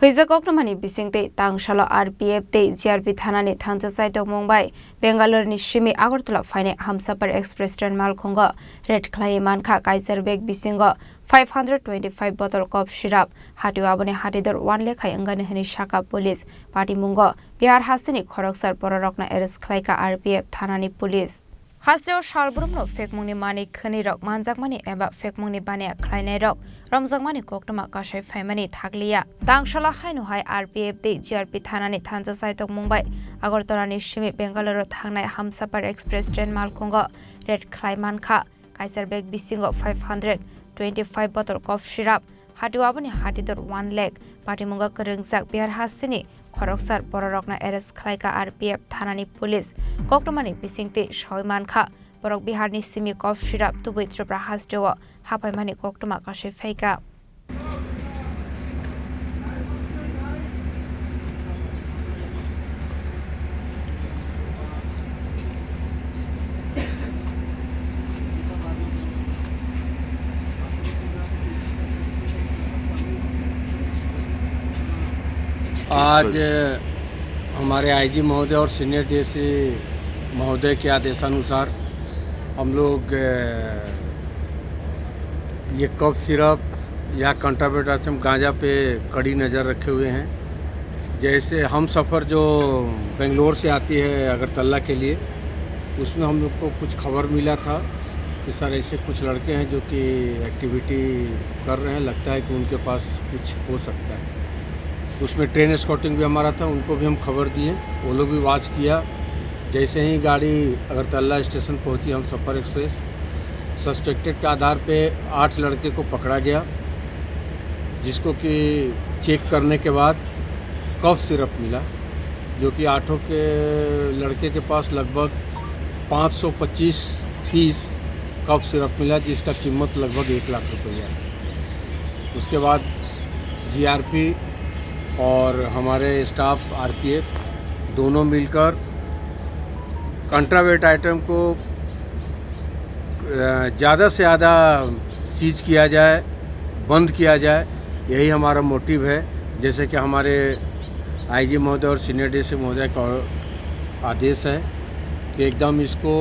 Huizak oknamani bisingte tangshala RPF te GRP thanani thangja saito Mumbai Bangalore ni Shimi Agartala faine Hamsapar Express train malkhonga red khlai mankha Kaiserbeg bisingo 525 bottle cough syrup hatu abone hatidor 1 lekhai angane hani shaka police party mungo Bihar Hasini Khoroksar pororokna arrest khlaika RPF thanani police Hasdeo Shalbrumno Fekmuni Mani Khani Rock Manjakmani Eba Fekmuni Bane Klaine Rock Ramjakmani Koktama Kashay Famani Thaglia Tangshala Hainu Hai RPF de GRP Thanani Thanja Saitok Mumbai Agartala Shimi Bangalore Thangnai Hamsapar Express train malkhonga red khlai mankha Kaiserbeg bisingo 525 bottle cough syrup hatu aboni hatidor 1 lakh party munga karengjak Bihar Hasini Khoroksar pororokna arrest khlaika RPF thanani police koktomani bisingte shoi mankha borok Bihar ni simi cough syrup tubui tripra hasdewa hapaimani koktoma kashe faika आज हमारे IG महोदय और senior DSP महोदय के आदेशानुसार हम लोग ये कफ सिरप या कंट्राबेंड गांजा पे कड़ी नज़र रखे हुए हैं। जैसे हम सफ़र जो बेंगलोर से आती है अगरतला के लिए, उसमें हम लोग को कुछ खबर मिला था कि सर ऐसे कुछ लड़के हैं जो कि एक्टिविटी कर रहे हैं, लगता है कि उनके पास कुछ हो सकता है। उसमें ट्रेन स्कॉटिंग भी हमारा था, उनको भी हम खबर दिए, वो लोग भी वॉच किया। जैसे ही गाड़ी अगरतला स्टेशन पहुंची हम सफ़र एक्सप्रेस, सस्पेक्टेड के आधार पे 8 लड़के को पकड़ा गया, जिसको कि चेक करने के बाद कफ सिरप मिला, जो कि 8 के लड़के के पास लगभग 525 पीस कफ सिरप मिला, जिसका कीमत लगभग 1 लाख रुपया है। उसके बाद जीआरपी और हमारे स्टाफ आरपीएफ दोनों मिलकर कंट्राबेंड आइटम को ज़्यादा से ज़्यादा सीज किया जाए, बंद किया जाए, यही हमारा मोटिव है। जैसे कि हमारे आईजी महोदय और सीनियर डीएसपी महोदय का आदेश है कि एकदम इसको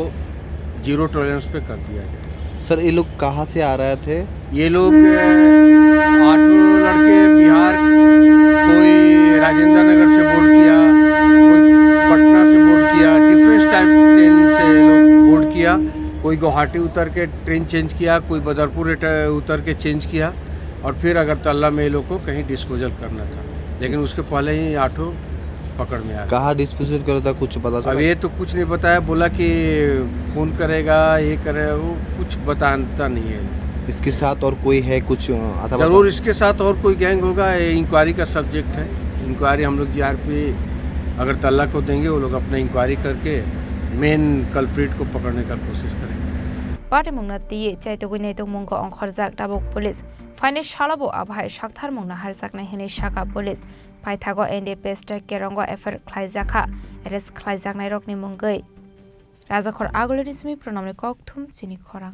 जीरो टॉलरेंस पे कर दिया जाए। सर, ये लोग कहाँ से आ रहे थे? ये लोग 8 लड़के बिहार, कोई राजेंद्र नगर से बोर्ड किया, कोई पटना से बोर्ड किया, डिफरेंट टाइप ट्रेन से लोग बोर्ड किया। कोई गुवाहाटी उतर के ट्रेन चेंज किया, कोई बदरपुर उतर के चेंज किया, और फिर अगरतला में ये लोग को कहीं डिस्पोजल करना था, लेकिन उसके पहले ही 8 पकड़ में आ। कहाँ डिस्पोजल कर था कुछ पता? अब ये तो कुछ नहीं बताया, बोला कि फ़ोन करेगा, ये करेगा, वो कुछ बताता नहीं है। इसके साथ और कोई है कुछ? जरूर इसके साथ और कोई गैंग होगा, ये इंक्वायरी का सब्जेक्ट है। इंक्वायरी हम लोग जीआरपी अगरतला को देंगे, वो लोग अपना इंक्वायरी करके मेन कल्प्रिट को पकड़ने का कोशिश करेंगे। पार्टी मुंगनाती चाइतोगुई नेतो मुंगो अंखरजाक दाबोक पुलिस फाइने शालाबो आभाय शाकथार मुंगना हारजाकनाय हिने शाका पुलिस फाइथागो एनडीपेस्टर केरंगो एफर ख्लाइजाखा एरेस्ट ख्लाइजाकनाय रकनि मुंगै राजाखर आगुलनि सिमी प्रणामनि ककथुम चिनि खरां।